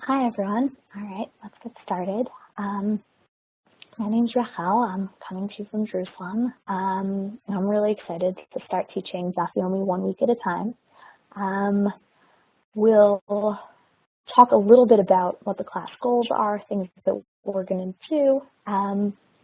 Hi everyone. All right, let's get started. My name's Rachel. I'm coming to you from Jerusalem. And I'm really excited to start teaching Daf Yomi 1 week at a time. We'll talk a little bit about what the class goals are, things that we're going to do.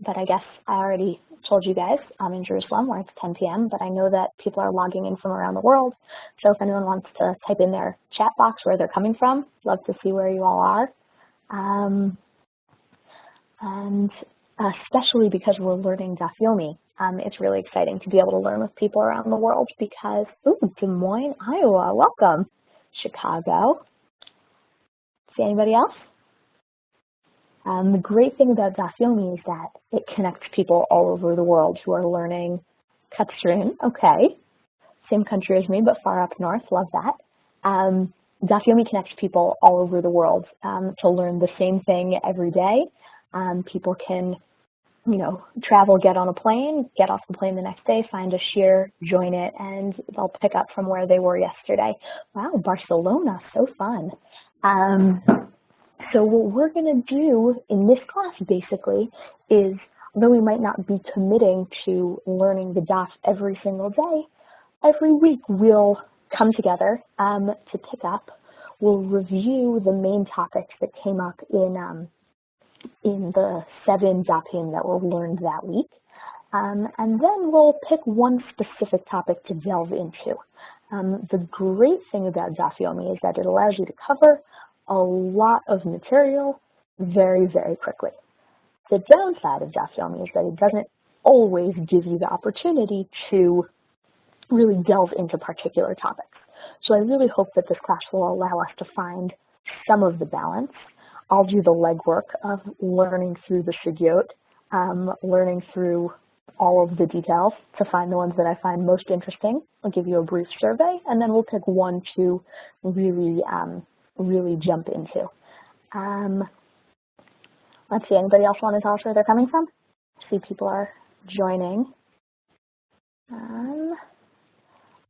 But I guess I already told you guys I'm in Jerusalem where it's 10 p.m., but I know that people are logging in from around the world. So if anyone wants to type in their chat box where they're coming from, love to see where you all are. And especially because we're learning Daf Yomi, it's really exciting to be able to learn with people around the world because, ooh, Des Moines, Iowa, welcome. Chicago. See anybody else? The great thing about Daf Yomi is that it connects people all over the world who are learning Katsrin. Okay, same country as me, but far up north. Love that. Daf Yomi connects people all over the world to learn the same thing every day. People can, travel, get on a plane, get off the plane the next day, find a shir, join it, and they'll pick up from where they were yesterday. Wow, Barcelona, so fun. So what we're going to do in this class basically is, although we might not be committing to learning the daf every single day, every week we'll come together to pick up. We'll review the main topics that came up in the 7 dafim that were learned that week. And then we'll pick one specific topic to delve into. The great thing about Daf Yomi is that it allows you to cover a lot of material very, very quickly. The downside of Daf Yomi is that it doesn't always give you the opportunity to really delve into particular topics. So I really hope that this class will allow us to find some of the balance. I'll do the legwork of learning through the sugyot, learning through all of the details to find the ones that I find most interesting. I'll give you a brief survey, and then we'll pick one to really jump into. Let's see, anybody else want to tell us where they're coming from? I see people are joining.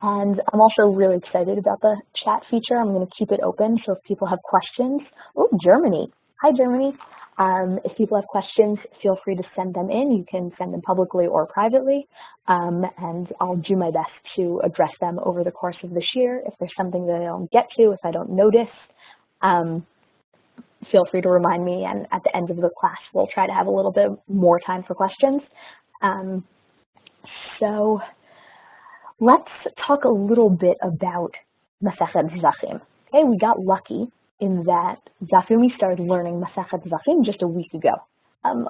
And I'm also really excited about the chat feature. I'm going to keep it open, so if people have questions. Oh, Germany. Hi, Germany. If people have questions, feel free to send them in. You can send them publicly or privately, and I'll do my best to address them over the course of this year. If there's something that I don't get to, if I don't notice, feel free to remind me, and at the end of the class, we'll try to have a little bit more time for questions. So let's talk a little bit about Masechet Zevachim. Okay, we got lucky in that Daf Yomi started learning Masechet Zevachim just a week ago,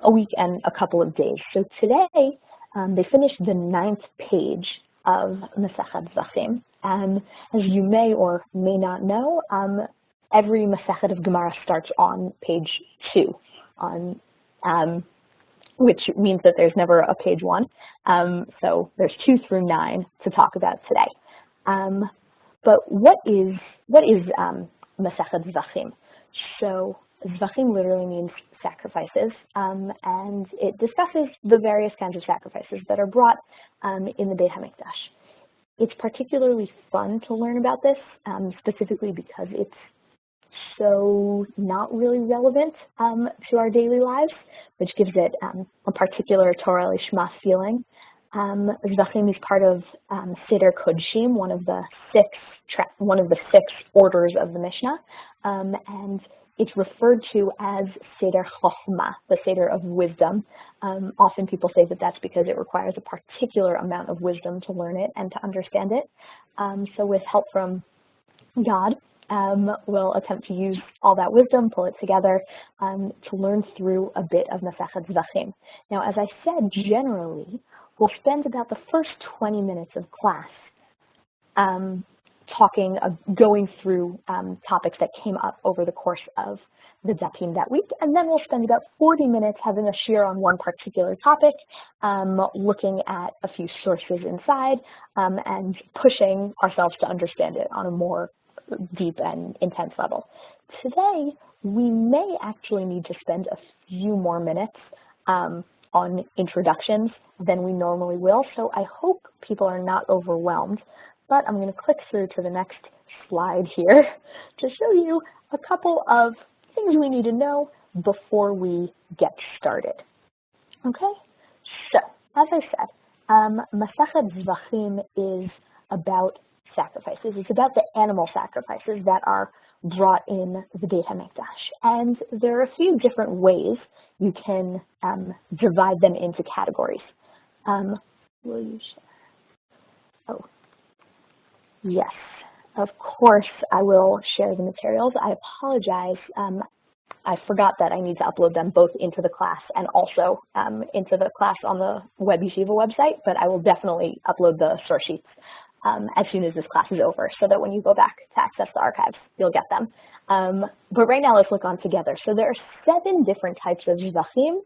a week and a couple of days. So today, they finished the 9th page of Masechet Zevachim. As you may or may not know, every Masechet of Gemara starts on page 2, which means that there's never a page 1. So there's 2 through 9 to talk about today. But what is Masechet Zevachim? So Zevachim literally means sacrifices, and it discusses the various kinds of sacrifices that are brought in the Beit HaMikdash. It's particularly fun to learn about this, specifically because it's so not really relevant to our daily lives, which gives it a particular Torah Lishma feeling. Zevachim is part of Seder Kodshim, one of the six orders of the Mishna, and it's referred to as Seder Chochma, the Seder of wisdom. Often people say that that's because it requires a particular amount of wisdom to learn it and to understand it. So with help from God, we'll attempt to use all that wisdom, pull it together to learn through a bit of Masechet Zevachim. Now, as I said, generally, we'll spend about the first 20 minutes of class going through topics that came up over the course of the dafim that week, and then we'll spend about 40 minutes having a shir on one particular topic, looking at a few sources inside, and pushing ourselves to understand it on a more deep and intense level. Today, we may actually need to spend a few more minutes on introductions than we normally will, so I hope people are not overwhelmed. But I'm going to click through to the next slide here to show you a couple of things we need to know before we get started. Okay, so as I said, Masechet Zevachim is about sacrifices. It's about the animal sacrifices that are brought in the Beit HaMikdash. And there are a few different ways you can divide them into categories. Will you share? Oh, yes, of course I will share the materials. I apologize. I forgot that I need to upload them both into the class and also into the class on the WebYeshiva website, but I will definitely upload the source sheets as soon as this class is over, so that when you go back to access the archives, you'll get them. But right now, let's look on together. So there are 7 different types of Zevachim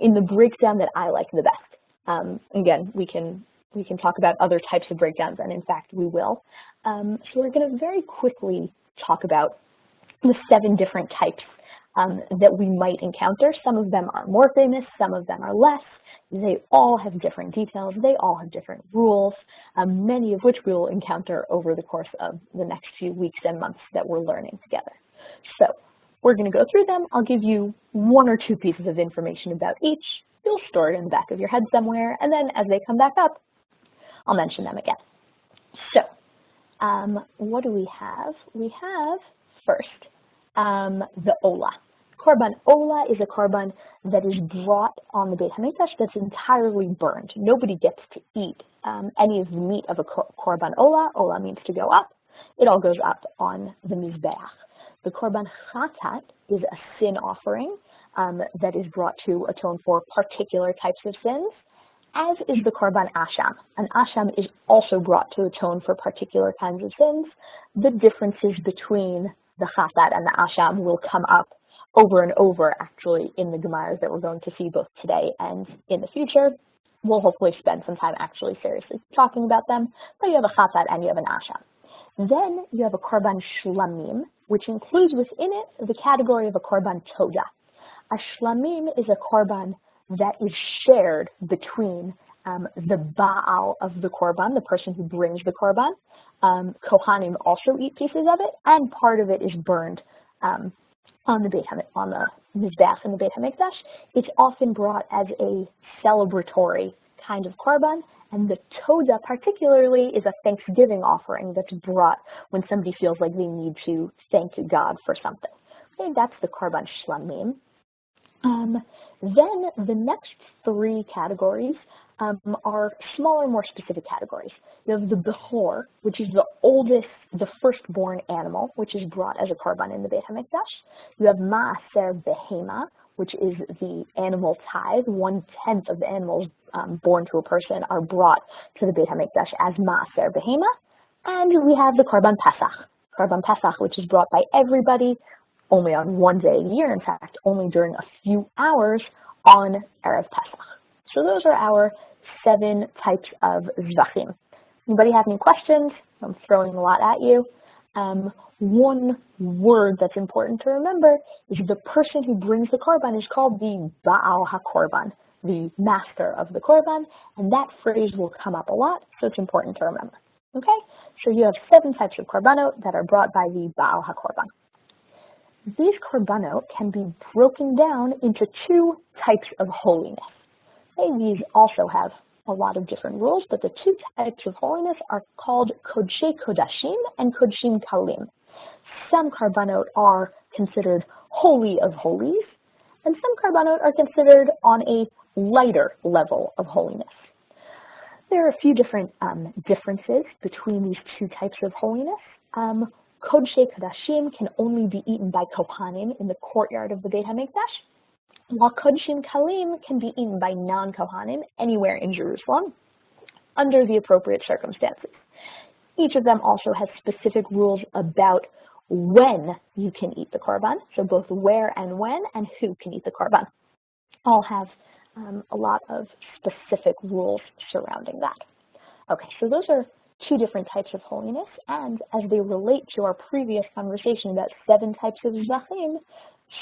in the breakdown that I like the best. Again, we can talk about other types of breakdowns, and in fact, we will. So we're going to very quickly talk about the 7 different types that we might encounter. Some of them are more famous, some of them are less. They all have different details, they all have different rules, many of which we will encounter over the course of the next few weeks and months that we're learning together. So we're going to go through them. I'll give you 1 or 2 pieces of information about each. You'll store it in the back of your head somewhere, and then as they come back up, I'll mention them again. So what do we have? We have first the Olah. Korban Olah is a korban that is brought on the Beit HaMikdash that's entirely burned. Nobody gets to eat any of the meat of a Korban Olah. Olah means to go up. It all goes up on the Mizbeach. The Korban Chatat is a sin offering that is brought to atone for particular types of sins, as is the Korban Asham. An Asham is also brought to atone for particular kinds of sins. The differences between the Chatat and the Asham will come up over and over, actually, in the Gemaras that we're going to see both today and in the future. We'll hopefully spend some time actually seriously talking about them, but you have a Chatat and you have an Asham. Then you have a Korban Shlamim, which includes within it the category of a Korban Toda. A Shlamim is a Korban that is shared between the Baal of the Korban, the person who brings the Korban. Kohanim also eat pieces of it, and part of it is burned on the Mizbeach in the Beit HaMikdash. It's often brought as a celebratory kind of korban, and the Toda particularly is a thanksgiving offering that's brought when somebody feels like they need to thank God for something. Okay, that's the Korban Shlamim. Then the next 3 categories are smaller, more specific categories. You have the Behor, which is the oldest, the firstborn animal, which is brought as a korban in the Beit HaMikdash. You have Maaser Behema, which is the animal tithe. 1/10 of the animals born to a person are brought to the Beit HaMikdash as Maaser Behema. And we have the Korban Pesach. Korban Pesach, which is brought by everybody only on 1 day a year, in fact, only during a few hours on Erev Pesach. So those are our 7 types of Zevachim. Anybody have any questions? I'm throwing a lot at you. One word that's important to remember is the person who brings the korban is called the Baal HaKorban, the master of the korban, and that phrase will come up a lot, so it's important to remember. Okay, so you have 7 types of korbanot that are brought by the Baal HaKorban. These korbanot can be broken down into 2 types of holiness. Okay, these also have a lot of different rules, but the 2 types of holiness are called Kodshei Kodashim and Kodshim Kalim. Some korbanot are considered holy of holies, and some korbanot are considered on a lighter level of holiness. There are a few different differences between these 2 types of holiness. Kodshei Kodashim can only be eaten by Kohanim in the courtyard of the Beit HaMikdash, while Kodshim Kalim can be eaten by non-Kohanim anywhere in Jerusalem under the appropriate circumstances. Each of them also has specific rules about when you can eat the korban, so both where and when, and who can eat the korban. All have a lot of specific rules surrounding that. Okay, so those are 2 different types of holiness, and as they relate to our previous conversation about 7 types of Zevachim,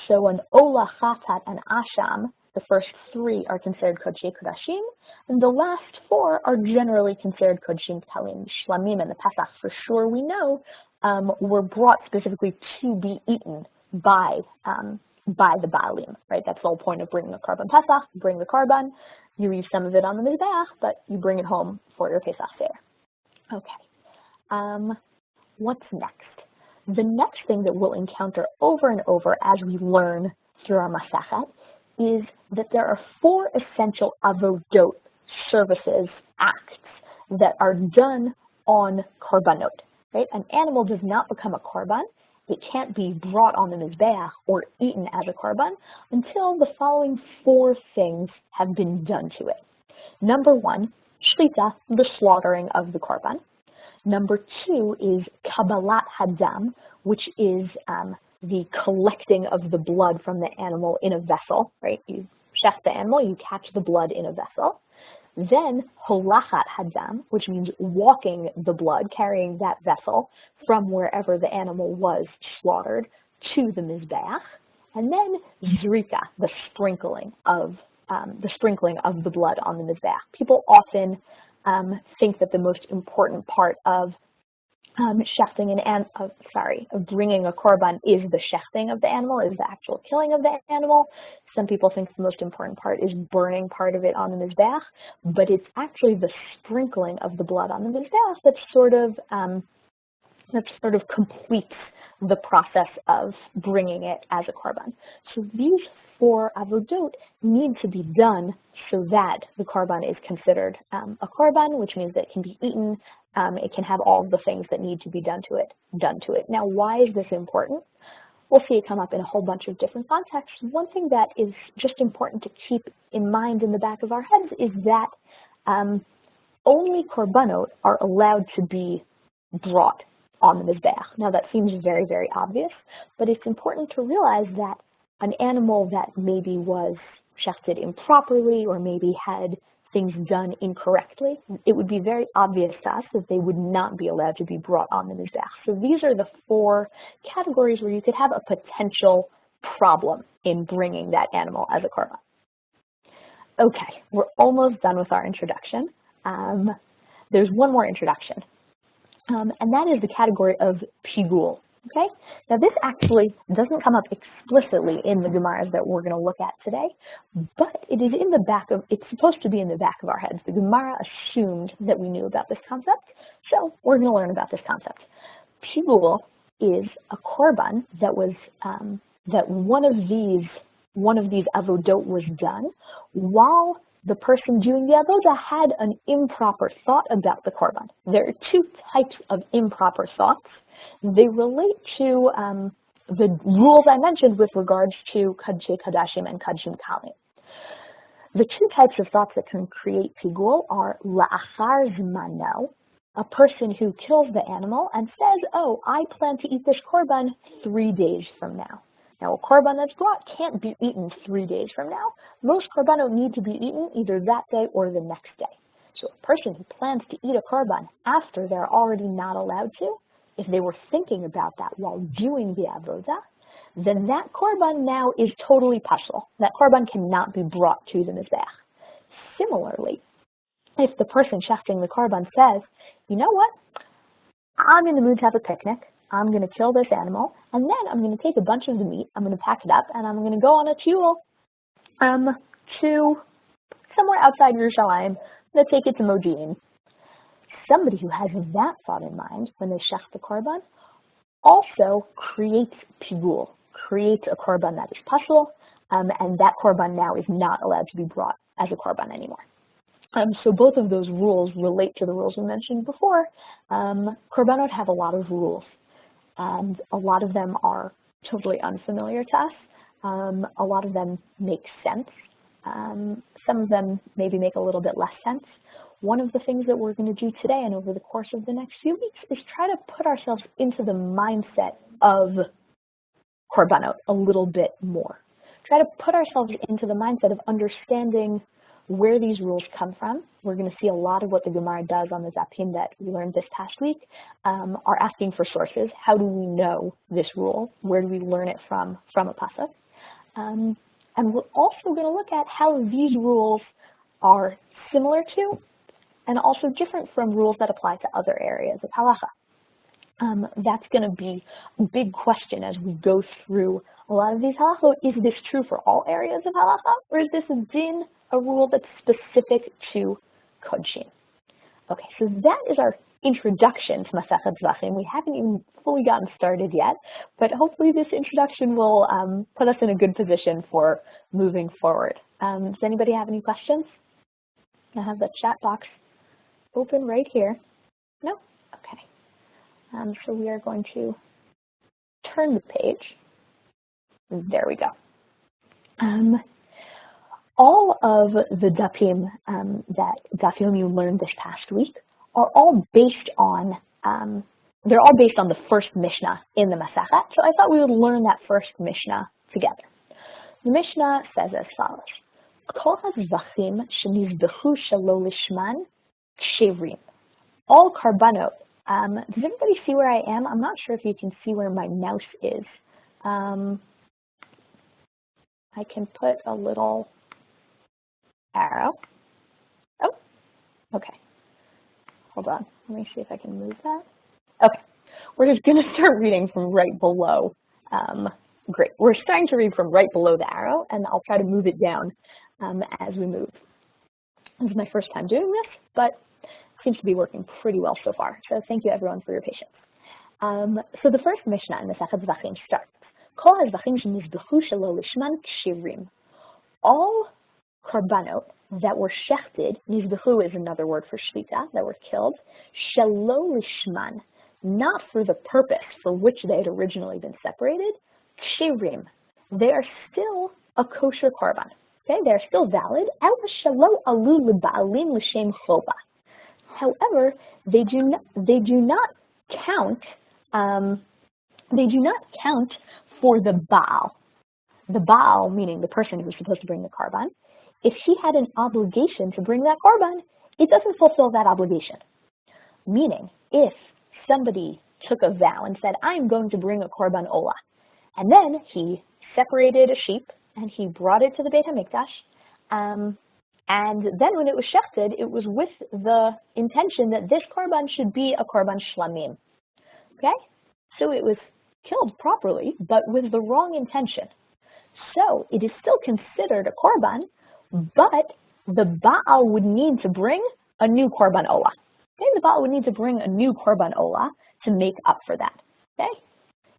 so an Olah, Chatat, and Asham, the first 3 are considered Kodshei Kodashim, and the last 4 are generally considered Kodshim Kalim. Shlamim and the Pesach, for sure we know, were brought specifically to be eaten by the Baalim, right? That's the whole point of bringing a Korban Pesach. You bring the Korban, you leave some of it on the Mizbeach, but you bring it home for your Pesach Seder. Okay, what's next? The next thing that we'll encounter over and over as we learn through our Masechet is that there are 4 essential avodot, services, acts that are done on korbanot, right? An animal does not become a korban. It can't be brought on the Mizbeach or eaten as a korban until the following 4 things have been done to it. Number 1, shlita, the slaughtering of the korban. Number 2 is kabbalat hadam, which is the collecting of the blood from the animal in a vessel, right? You shecht the animal, you catch the blood in a vessel. Then holachat hadam, which means walking the blood, carrying that vessel from wherever the animal was slaughtered to the Mizbeach. And then zrika, the sprinkling of the blood on the Mizbeach. People often think that the most important part of of bringing a korban is the shechting of the animal, is the actual killing of the animal. Some people think the most important part is burning part of it on the Mizbeach, but it's actually the sprinkling of the blood on the Mizbeach that sort of completes the process of bringing it as a korban. So these 4 avodot need to be done so that the korban is considered a korban, which means that it can be eaten. It can have all of the things that need to be done to it. Now, why is this important? We'll see it come up in a whole bunch of different contexts. One thing that is just important to keep in mind in the back of our heads is that only korbanot are allowed to be brought on the Mizbeach. Now, that seems very, very obvious, but it's important to realize that an animal that maybe was shechted improperly or maybe had things done incorrectly, it would be very obvious to us that they would not be allowed to be brought on the Mizbeach. So these are the 4 categories where you could have a potential problem in bringing that animal as a korban. Okay, we're almost done with our introduction. There's one more introduction, and that is the category of pigul. Okay, now this actually doesn't come up explicitly in the Gemaras that we're going to look at today, but it is in the back of, it's supposed to be in the back of our heads. The Gemara assumed that we knew about this concept, so we're going to learn about this concept. Pigul is a korban that was, that one of these avodot was done while the person doing the avodah had an improper thought about the korban. There are 2 types of improper thoughts. They relate to the rules I mentioned with regards to Kadshei Kadashim and Kadshim Kalim. The 2 types of thoughts that can create pigul are la'achar zmano, a person who kills the animal and says, oh, I plan to eat this korban 3 days from now. Now, a korban that's brought can't be eaten 3 days from now. Most korbanot need to be eaten either that day or the next day. So a person who plans to eat a korban after they're already not allowed to, if they were thinking about that while doing the avodah, then that korban now is totally pashul. That korban cannot be brought to the Mizbeach. Similarly, if the person shechting the korban says, you know what, I'm in the mood to have a picnic, I'm going to kill this animal, and then I'm going to take a bunch of the meat, I'm going to pack it up, and I'm going to go on a tiyul to somewhere outside Yerushalayim. I'm going to take it to Modi'in. Somebody who has that thought in mind when they shech the korban also creates pigul, creates a korban that is pashul, and that korban now is not allowed to be brought as a korban anymore. So both of those rules relate to the rules we mentioned before. Korbanot have a lot of rules, and a lot of them are totally unfamiliar to us. A lot of them make sense. Some of them maybe make a little bit less sense. One of the things that we're going to do today and over the course of the next few weeks is try to put ourselves into the mindset of korbanot a little bit more. Try to put ourselves into the mindset of understanding where these rules come from. We're going to see a lot of what the Gemara does on the Zapim that we learned this past week, are asking for sources. How do we know this rule? Where do we learn it from a pasuk? And we're also going to look at how these rules are similar to and also different from rules that apply to other areas of halacha. That's going to be a big question as we go through a lot of these halachot. Is this true for all areas of halacha, or is this a din, a rule that's specific to kodshim? Okay, so that is our introduction to Masechet Zevachim. We haven't even fully gotten started yet, but hopefully this introduction will put us in a good position for moving forward. Does anybody have any questions? I have the chat box open right here. No? Okay. So we are going to turn the page. There we go. All of the dapim that Daf Yomi learned this past week are all based on, they're all based on the first Mishnah in the Masechet. So I thought we would learn that first Mishnah together. The Mishnah says as follows: Kol hazvachim shenizbechu shelo lishman ksherim. All karbanot. Does everybody see where I am? I'm not sure if you can see where my mouse is. I can put a little arrow. Oh, okay. Hold on. Let me see if I can move that. Okay. We're just going to start reading from right below. Great. We're starting to read from right below the arrow, and I'll try to move it down as we move. This is my first time doing this, but it seems to be working pretty well so far. So thank you, everyone, for your patience. So the first Mishnah in the Masechet Zevachim starts: Kol hazvachim shenizbechu shelo lishman ksherim. All karbanot that were shechted, nizbechu is another word for shvita, that were killed, shelo lishman, not for the purpose for which they had originally been separated, ksherim, they are still a kosher karban. Okay, they are still valid. Shelo alu leba'alim l'shem chova. However, they do not count. They do not count for the Baal. The Baal, meaning the person who was supposed to bring the karban. If he had an obligation to bring that karban, it doesn't fulfill that obligation. Meaning, if somebody took a vow and said, I'm going to bring a korban olah, and then he separated a sheep and he brought it to the Beit HaMikdash, and then when it was shechted, it was with the intention that this korban should be a korban shlamim. Okay? So it was killed properly, but with the wrong intention. So it is still considered a korban, but the Baal would need to bring a new korban olah. Okay? The Baal would need to bring a new korban olah to make up for that. Okay?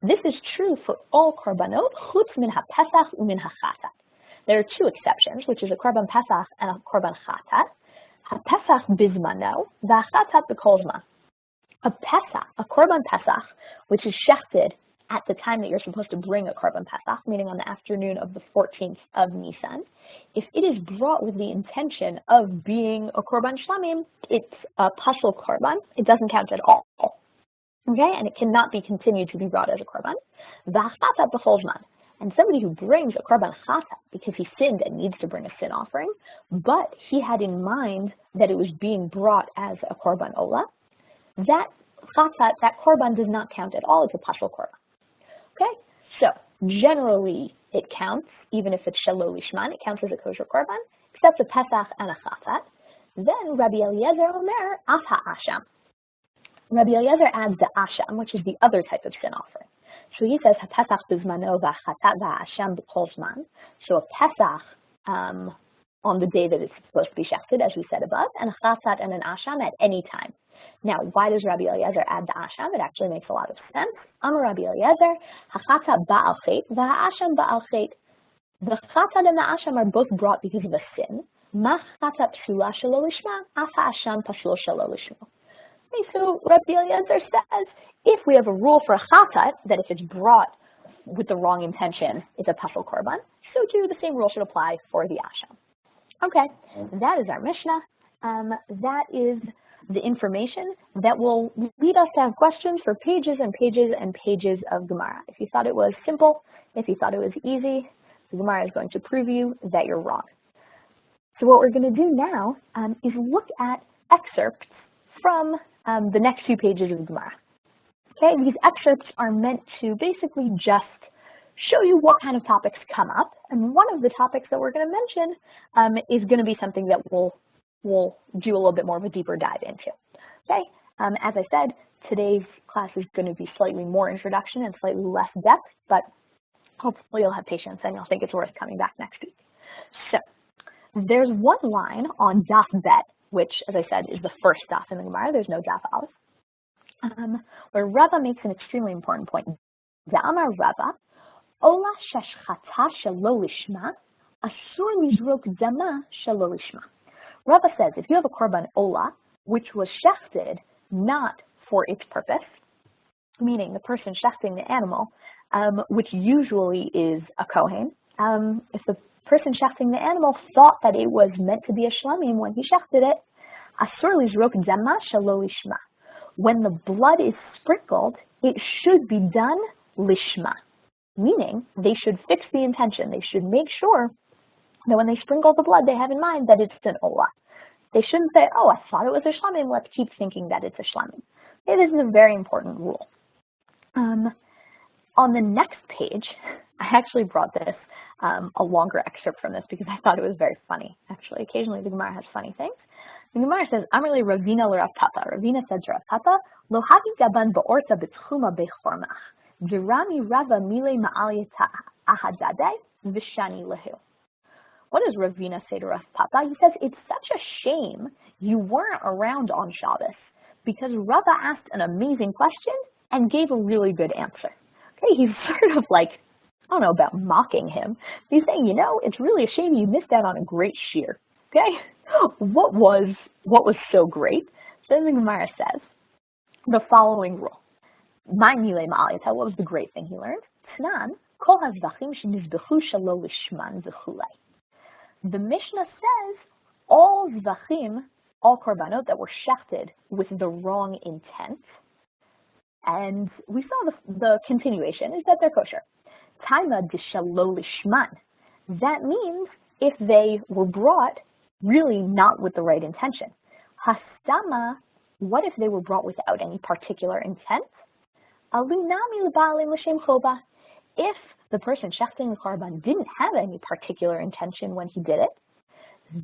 This is true for all korbanot, chutz min ha-pesach u'min ha-chatat. There are two exceptions, which is a korban pesach and a korban chatat. Ha-pesach bizmano, va-chatat b'kol zman. A pesach, a korban pesach, which is shechted at the time that you're supposed to bring a korban pesach, meaning on the afternoon of the 14th of Nisan, if it is brought with the intention of being a korban shlamim, it's a pasul korban. It doesn't count at all. Okay, and it cannot be continued to be brought as a korban. V'chatat b'chol zman. And somebody who brings a korban chatat because he sinned and needs to bring a sin offering, but he had in mind that it was being brought as a korban olah, that chatat, that korban does not count at all. It's a pasul korban. Okay, so generally it counts, even if it's shelo lishman, it counts as a kosher korban, except a pesach and a chatat. Then Rabbi Eliezer omer af ha'asham. Rabbi Eliezer adds the asham, which is the other type of sin offering. So he says ha-pesach bizmano v'chatat v'asham b'kol zman. So a pesach on the day that it's supposed to be shechted, as we said above, and a chatat and an asham at any time. Now, why does Rabbi Eliezer add the asham? It actually makes a lot of sense. Amar Rabbi Eliezer, ha-chatat ba'al chet, v'ha-asham ba'al chet. The chatat and the asham are both brought because of a sin. Ma chatat psula shelo lishma, af ha-asham pasul shelo lishma. Okay, so Rabbi Eliezer says, if we have a rule for a chatat, that if it's brought with the wrong intention, it's a pasul korban, so too the same rule should apply for the asham. Okay, that is our Mishnah. That is the information that will lead us to have questions for pages and pages and pages of Gemara. If you thought it was simple, if you thought it was easy, the Gemara is going to prove you that you're wrong. So what we're going to do now is look at excerpts from the next few pages of Gemara. Okay, these excerpts are meant to basically just show you what kind of topics come up, and one of the topics that we're going to mention is going to be something that we'll do a little bit more of a deeper dive into. Okay, as I said, Today's class is going to be slightly more introduction and slightly less depth, but hopefully you'll have patience and you'll think it's worth coming back next week. So there's one line on Daf Bet, which, as I said, is the first Daf in the Gemara. There's no Daf Aleph, where Rava makes an extremely important point. Da'amar Rava, Ola shashchata shelo lishma, asur lizrok dama shelo lishma. Rava says if you have a korban ola, which was shechted not for its purpose, meaning the person shechting the animal, which usually is a kohen, if the person shechting the animal thought that it was meant to be a shlamim when he shechted it, asur lizrok dama shelo lishma. When the blood is sprinkled, it should be done lishma, meaning they should fix the intention. They should make sure that when they sprinkle the blood, they have in mind that it's an olah. They shouldn't say, oh, I thought it was a shlamim, let's keep thinking that it's a shlamim. Okay, this is a very important rule. On the next page, I actually brought this, a longer excerpt from this because I thought it was very funny. Actually, occasionally the Gemara has funny things. The Gemara says, Amrli Ravina l'Rav Papa. Ravina said to Rav Papa, Lo havi gaban ba'orta b'tchuma bechormach. Dirami Rava mile ma'aliyata ahadadei v'shani lehu. What does Ravina say to Rav Papa? He says, it's such a shame you weren't around on Shabbos because Rava asked an amazing question and gave a really good answer. Okay, he's sort of like, I don't know about mocking him. He's saying, you know, it's really a shame you missed out on a great shear. Okay, what was so great? So the Gemara says the following rule. What was the great thing he learned? The Mishnah says all Zevachim, all korbanot that were shechted with the wrong intent, and we saw the continuation is that they're kosher. Taima d'shalo lishman. That means if they were brought really not with the right intention. Hastama, what if they were brought without any particular intent? Alunami l'ba'alim l'shem choba. If the person shechting the korban didn't have any particular intention when he did it,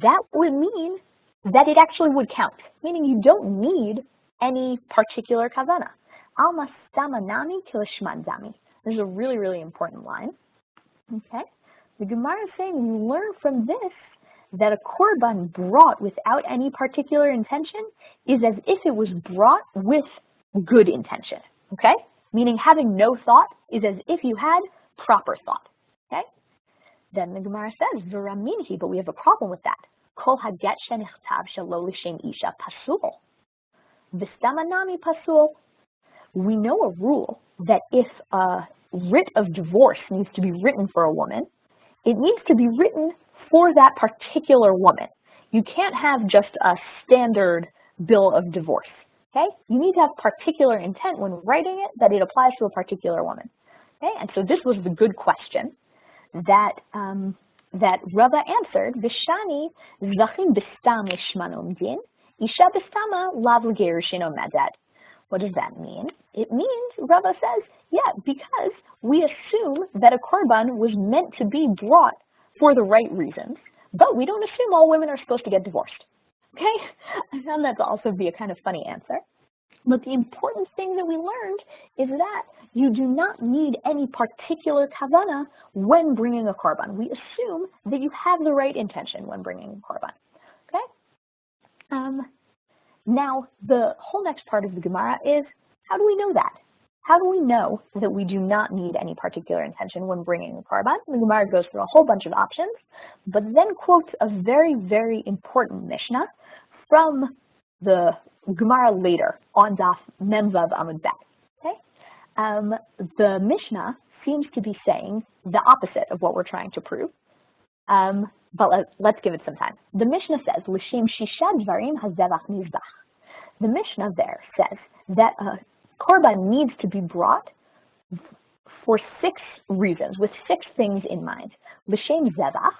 that would mean that it actually would count, meaning you don't need any particular kavana. Alma stama nami kilishman dami. This is a really, really important line. Okay, the Gemara is saying we learn from this that a korban brought without any particular intention is as if it was brought with good intention. Okay, meaning having no thought is as if you had proper thought. Okay, then the Gemara says v'raminhi, but we have a problem with that. Kol haget shenichtav shelo l'shem isha pasul, v'stama nami pasul. We know a rule that if a writ of divorce needs to be written for a woman, it needs to be written for that particular woman. You can't have just a standard bill of divorce. Okay, you need to have particular intent when writing it that it applies to a particular woman. Okay, and so this was the good question that that Rava answered. V'shani zevachim b'stam lishman omdin, isha b'stama lav l'gerushin omedet. What does that mean? It means, Rava says, yeah, because we assume that a korban was meant to be brought for the right reasons, but we don't assume all women are supposed to get divorced. Okay, I found that to also be a kind of funny answer. But the important thing that we learned is that you do not need any particular kavana when bringing a korban. We assume that you have the right intention when bringing a korban. Okay. Now, the whole next part of the Gemara is, how do we know that? How do we know that we do not need any particular intention when bringing a korban? The Gemara goes through a whole bunch of options, but then quotes a very, very important Mishnah from the Gemara later on Daf Memvav Amud Bet. Okay? The Mishnah seems to be saying the opposite of what we're trying to prove, but let's give it some time. The Mishnah says, L'shem shisha dvarim hazevach mizbach. The Mishnah there says that a korban needs to be brought for 6 reasons, with 6 things in mind. L'shem zevach,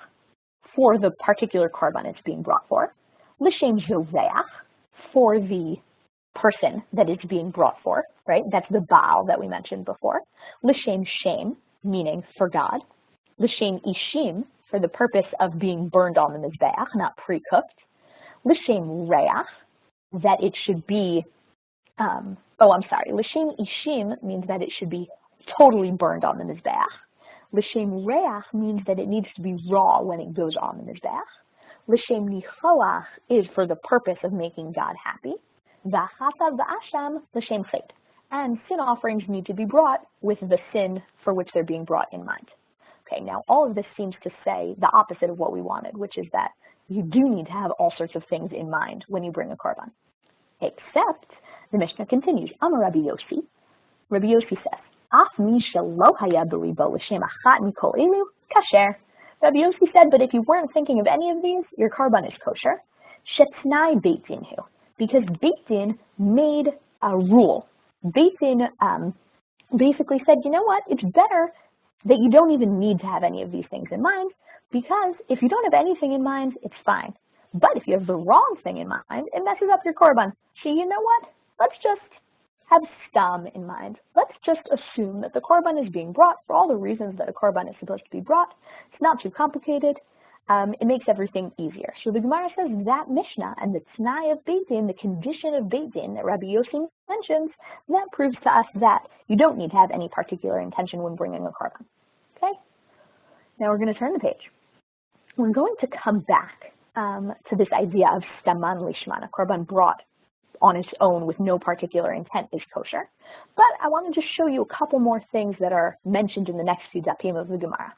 for the particular korban it's being brought for. L'shem zoveach, for the person that it's being brought for, right? That's the Baal that we mentioned before. L'shem shem, meaning for God. L'shem ishim, for the purpose of being burned on the mizbeach, not pre-cooked. L'shem reach, that it should be oh, I'm sorry, L'shem ishim means that it should be totally burned on the Mizbeach. L'shem reach means that it needs to be raw when it goes on the Mizbeach. L'shem nichoach is for the purpose of making God happy. V'achata v'asham l'shem chet. And sin offerings need to be brought with the sin for which they're being brought in mind. Okay, now all of this seems to say the opposite of what we wanted, which is that you do need to have all sorts of things in mind when you bring a korban. Except, the Mishnah continues, Amar Rabbi Yossi. Rabbi Yossi says, Af mi shelo haya b'ribo l'shem achat mikol elu kasher. Rabbi Yossi said, but if you weren't thinking of any of these, your korban is kosher. Shetnai beit din hu, because beit din made a rule. Beit din basically said, you know what, it's better that you don't even need to have any of these things in mind, because if you don't have anything in mind, it's fine. But if you have the wrong thing in mind, it messes up your korban. So you know what? Let's just have stam in mind. Let's just assume that the korban is being brought for all the reasons that a korban is supposed to be brought. It's not too complicated. It makes everything easier. So the Gemara says that Mishnah and the T'nai of Beit Din, the condition of Beit Din that Rabbi Yossi mentions, that proves to us that you don't need to have any particular intention when bringing a korban. Okay? Now we're going to turn the page. We're going to come back to this idea of staman lishman, a korban brought on its own with no particular intent is kosher. But I want to just show you a couple more things that are mentioned in the next few dapim of the Gemara.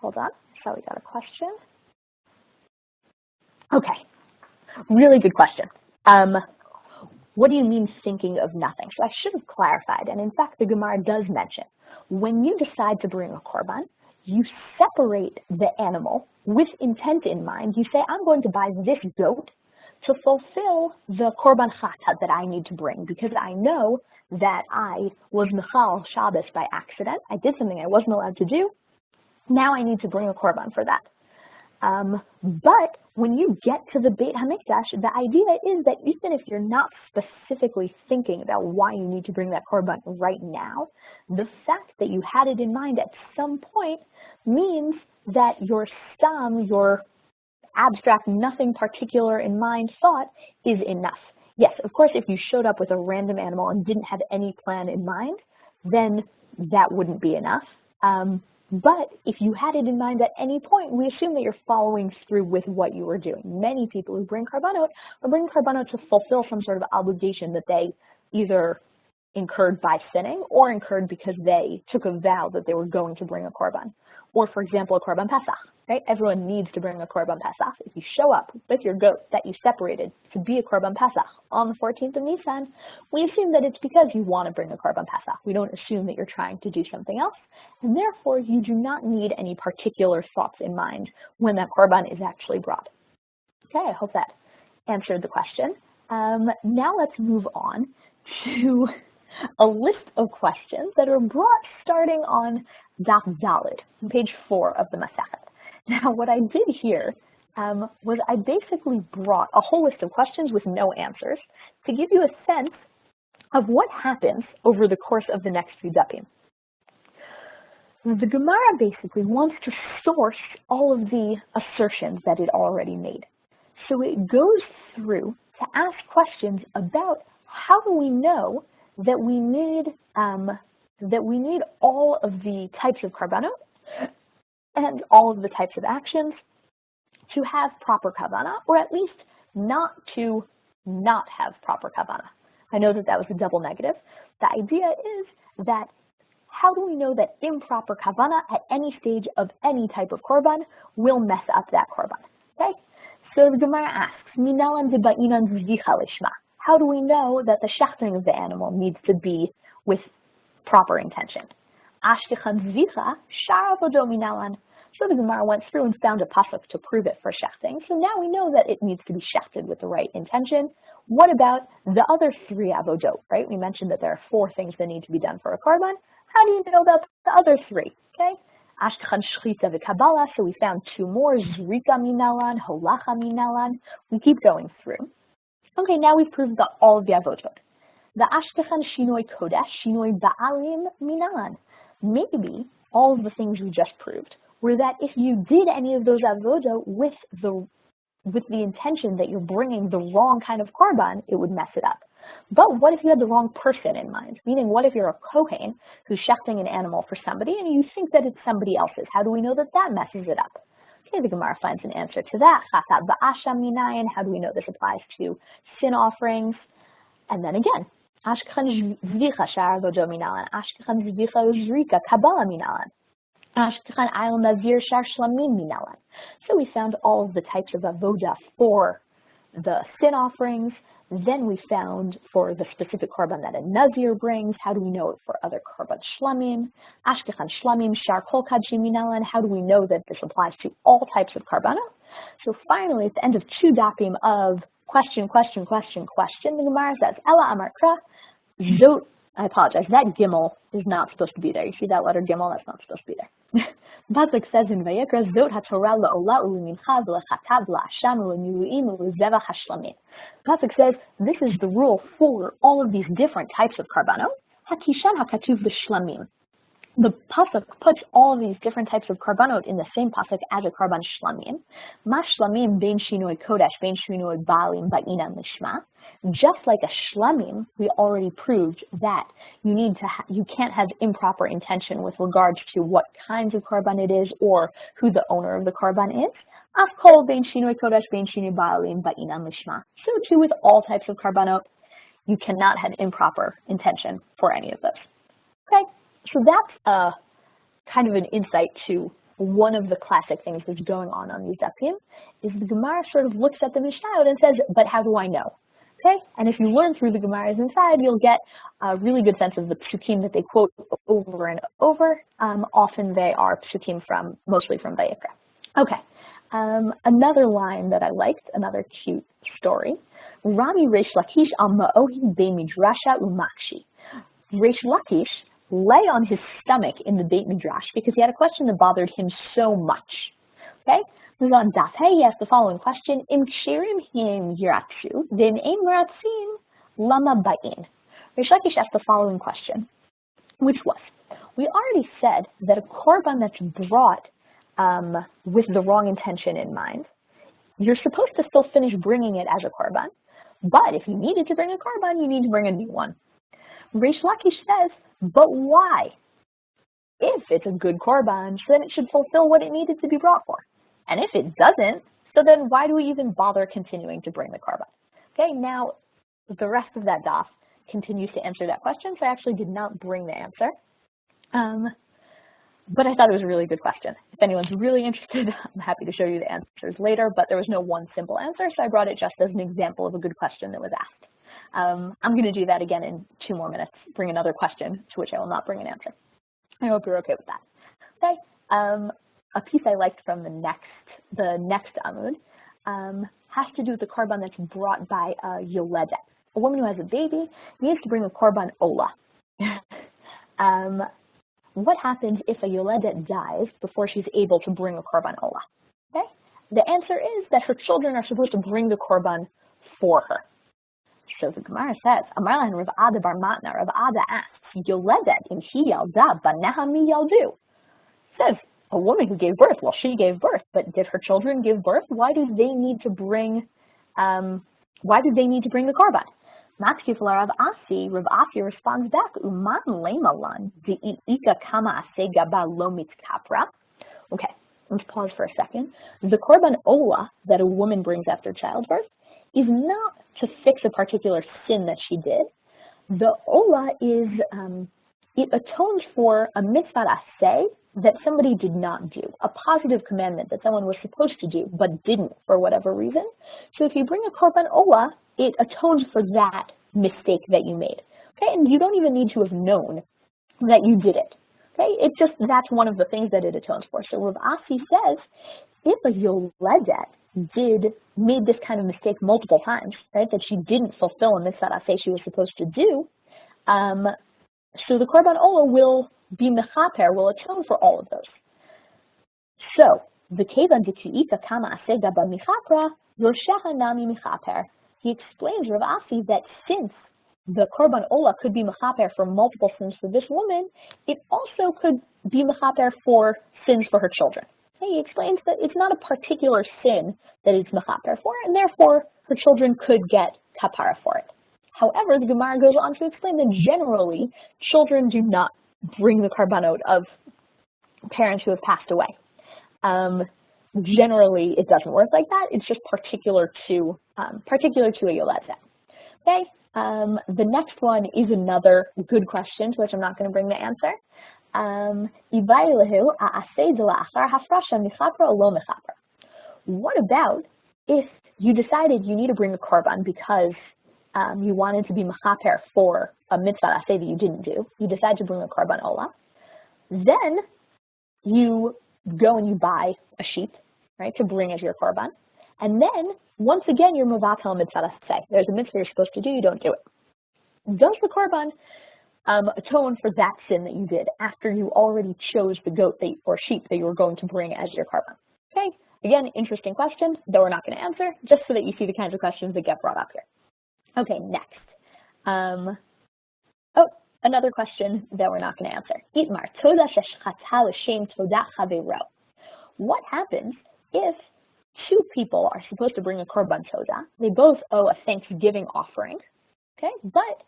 Hold on, so we got a question. Okay, really good question. What do you mean thinking of nothing? So I should have clarified, and in fact the Gemara does mention, when you decide to bring a korban, you separate the animal with intent in mind. You say, I'm going to buy this goat to fulfill the korban chatat that I need to bring, because I know that I was mechal Shabbos by accident. I did something I wasn't allowed to do. Now I need to bring a korban for that. But when you get to the Beit HaMikdash, the idea is that even if you're not specifically thinking about why you need to bring that korban right now, the fact that you had it in mind at some point means that your stam, your abstract, nothing particular in mind thought is enough. Yes, of course, if you showed up with a random animal and didn't have any plan in mind, then that wouldn't be enough. But if you had it in mind at any point, we assume that you're following through with what you were doing. Many people who bring korbanot are bringing korbanot to fulfill some sort of obligation that they either incurred by sinning or incurred because they took a vow that they were going to bring a korban. Or, for example, a korban Pesach. Right? Everyone needs to bring a korban Pesach. If you show up with your goat that you separated to be a korban Pesach on the 14th of Nisan, we assume that it's because you want to bring a korban Pesach. We don't assume that you're trying to do something else, and therefore you do not need any particular thoughts in mind when that korban is actually brought. Okay, I hope that answered the question. Now let's move on to a list of questions that are brought starting on Daf Daled, on page 4 of the Masechet. Now, what I did here was I basically brought a whole list of questions with no answers to give you a sense of what happens over the course of the next few dapim. The Gemara basically wants to source all of the assertions that it already made. So it goes through to ask questions about how do we know that we need all of the types of korbanot and all of the types of actions to have proper kavanah, or at least not to not have proper kavanah. I know that that was a double negative. The idea is that how do we know that improper kavanah at any stage of any type of korban will mess up that korban? Okay? So the Gemara asks, Minalan deba'inan zvicha lishma. How do we know that the shechting of the animal needs to be with proper intention? Ashtechan zvicha shar avodo minalan. So the Gemara went through and found a pasuk to prove it for shechting. So now we know that it needs to be shechted with the right intention. What about the other 3 avodot, right? We mentioned that there are 4 things that need to be done for a korban. How do you know about the other 3? Okay? Ashtechan shchita v'kabala. So we found 2 more. Zrika minalan, holacha minalan. We keep going through. Okay, now we've proved all of the avotot. The ashtechan shinoi kodesh, shinoi ba'alim minalan. Maybe all of the things we just proved were that if you did any of those avodah with the intention that you're bringing the wrong kind of korban, it would mess it up. But what if you had the wrong person in mind? Meaning, what if you're a Kohen who's shechting an animal for somebody and you think that it's somebody else's? How do we know that that messes it up? Okay, the Gemara finds an answer to that. Chatat ba'asha minayin. How do we know this applies to sin offerings? And then again, ashkechan zvicha shar avodo minalan. Ashkechan zvicha uzrika kabbalah minalan. Ashkechan ayil nazir shar shlamim minalan. So we found all of the types of avoda for the sin offerings. Then we found for the specific korban that a nazir brings. How do we know it for other korban shlamim? Ashkechan shlamim shar kol kadshim minalan. How do we know that this applies to all types of korbanot? So finally, at the end of 2 dapim of question, the Gemara says, Ela amarkra, zot, I apologize, that gimel is not supposed to be there. You see that letter gimel? That's not supposed to be there. Pasuk says in Vayikra, zot haTorah la'ola u'limincha v'lechatav la'asham u'lemiluim u'lezevach hashlamim. Pasuk says, this is the rule for all of these different types of karbanot. Hakishan hakatuv l'shlamim. The pasuk puts all of these different types of karbanot in the same pasuk as a karban shlamim. Ma shlamim bein shinoi kodesh bein shinoi balim ba'ina mishma. Just like a shlamim, we already proved that you can't have improper intention with regards to what kinds of karban it is or who the owner of the karban is. Af kol bein shinoi kodesh bein shinoi balim ba'ina mishma. So too with all types of karbanot, you cannot have improper intention for any of those. Okay. So that's kind of an insight to one of the classic things that's going on these dapim, is the Gemara sort of looks at the Mishnah and says, but how do I know? Okay, and if you learn through the Gemaras inside, you'll get a really good sense of the psukim that they quote over and over. Often they are psukim mostly from Vayikra. Okay, another line that I liked, another cute story. Rami Reish Lakish al ma'ohi be midrasha umakshi. Reish Lakish lay on his stomach in the Beit Midrash because he had a question that bothered him so much. Okay, move on. Daf Hey, he asked the following question: Im ksherim him yiratzu, then ein meratzin lama ba'in. Reish Lakish asked the following question, which was: we already said that a korban that's brought with the wrong intention in mind, you're supposed to still finish bringing it as a korban, but if you needed to bring a korban, you need to bring a new one. Reish Lakish says, but why? If it's a good korban, so then it should fulfill what it needed to be brought for. And if it doesn't, so then why do we even bother continuing to bring the korban? Okay, now the rest of that daf continues to answer that question, so I actually did not bring the answer. But I thought it was a really good question. If anyone's really interested, I'm happy to show you the answers later, but there was no one simple answer, so I brought it just as an example of a good question that was asked. I'm going to do that again in 2 more minutes, bring another question to which I will not bring an answer. I hope you're okay with that. Okay, a piece I liked from the next Amud has to do with the korban that's brought by a yoledet. A woman who has a baby needs to bring a korban ola. What happens if a yoledet dies before she's able to bring a korban ola? Okay, the answer is that her children are supposed to bring the korban for her. So the Gemara says, Amar lahen Rav Ada bar Matna, Rav Ada asks, Yoledet im hi yalda baneha mi yaldu. Says, a woman who gave birth, well, she gave birth, but did her children give birth? Why do they need to bring the korban? Matkif la Rav Asi, Rav Asi responds back, Uman lemalan di'ika kama ase gaba lo mitkapra. Okay, let's pause for a second. The korban ola that a woman brings after childbirth is not to fix a particular sin that she did. The ola is, it atones for a mitzvah aseh that somebody did not do, a positive commandment that someone was supposed to do but didn't for whatever reason. So if you bring a korban ola, it atones for that mistake that you made. Okay, and you don't even need to have known that you did it. Okay, that's one of the things that it atones for. So Rav Asi says, if a yoledet made this kind of mistake multiple times, right, that she didn't fulfill a mitzvah aseh she was supposed to do, so the korban ola will be mechaper, will atone for all of those. So the kevan dikriika kama aseh gaba michapra yoshecha nami michaper. He explains, Rav Asi, that since the korban ola could be mechaper for multiple sins for this woman, it also could be mechaper for sins for her children. He explains that it's not a particular sin that it's mechaper for, and therefore her children could get kapara for it. However, the Gemara goes on to explain that generally, children do not bring the korbanot of parents who have passed away. Generally, it doesn't work like that. It's just particular to a yoletzet. Okay. The next one is another good question to which I'm not going to bring the answer. What about if you decided you need to bring a korban because you wanted to be mechaper for a mitzvah aseh that you didn't do? You decide to bring a korban olah. Then you go and you buy a sheep, right, to bring as your korban. And then, once again, you're mevatel mitzvah aseh. There's a mitzvah you're supposed to do, you don't do it. Does the korban atone for that sin that you did after you already chose the goat or sheep that you were going to bring as your korban? Okay, again, interesting question, though we're not going to answer, just so that you see the kinds of questions that get brought up here. Okay, next. Another question that we're not going to answer. Itmar, toda sheshchata l'shem toda chavero. What happens if two people are supposed to bring a korban toda? They both owe a thanksgiving offering, okay, but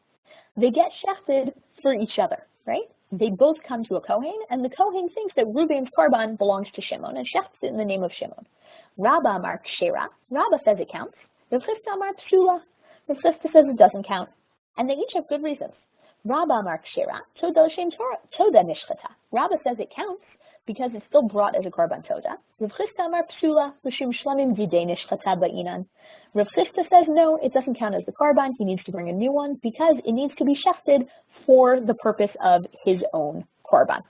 they get shechted for each other, right? They both come to a kohen, and the kohen thinks that Reuben's korban belongs to Shimon and shechts it in the name of Shimon. Rabba amar kshera. Rabba says it counts. Rav Chisda amar psula. Rav Chisda says it doesn't count, and they each have good reasons. Rabba amar kshera, toda l'shem toda nishchata. Rabba says it counts because it's still brought as a korban toda. Rav Chisda amar psula, l'shem shlamim didei nishchata ba'inan. Rav Chisda says no, it doesn't count as the korban. He needs to bring a new one because it needs to be shechted for the purpose of his own korban.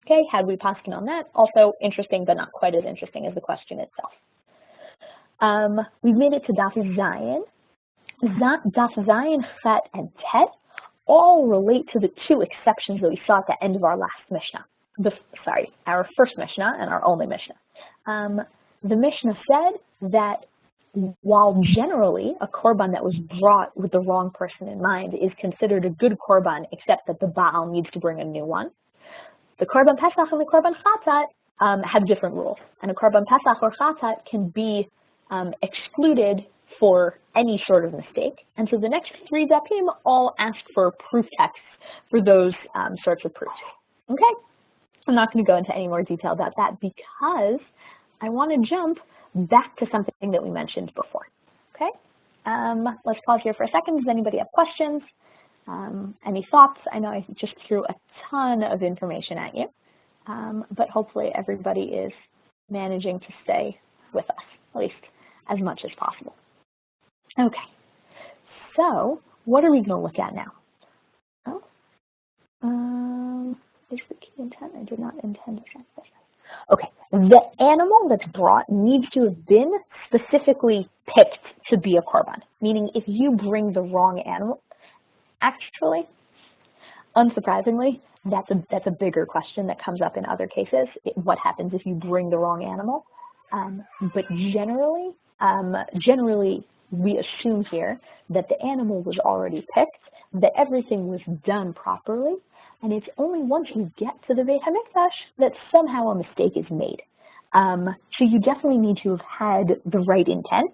Okay, had we paskin on that? Also interesting, but not quite as interesting as the question itself. We've made it to Daf Zayin. Daf Zayin, Chet, and Tet all relate to the two exceptions that we saw at the end of our last Mishnah. Our first Mishnah and our only Mishnah. The Mishnah said that while generally a korban that was brought with the wrong person in mind is considered a good korban, except that the Baal needs to bring a new one, the korban Pesach and the korban Chatat have different rules. And a korban Pesach or Chatat can be excluded for any sort of mistake. And so the next three dapim all ask for proof texts for those sorts of proofs. Okay? I'm not going to go into any more detail about that because I want to jump back to something that we mentioned before. Okay? Let's pause here for a second. Does anybody have questions? Any thoughts? I know I just threw a ton of information at you, but hopefully everybody is managing to stay with us, at least as much as possible. Okay, so what are we going to look at now? Is the key intent? I did not intend to sacrifice. Okay, the animal that's brought needs to have been specifically picked to be a korban, meaning if you bring the wrong animal, actually, unsurprisingly, that's a bigger question that comes up in other cases. What happens if you bring the wrong animal? But generally, we assume here that the animal was already picked, that everything was done properly, and it's only once you get to the Beit HaMikdash that somehow a mistake is made. So you definitely need to have had the right intent.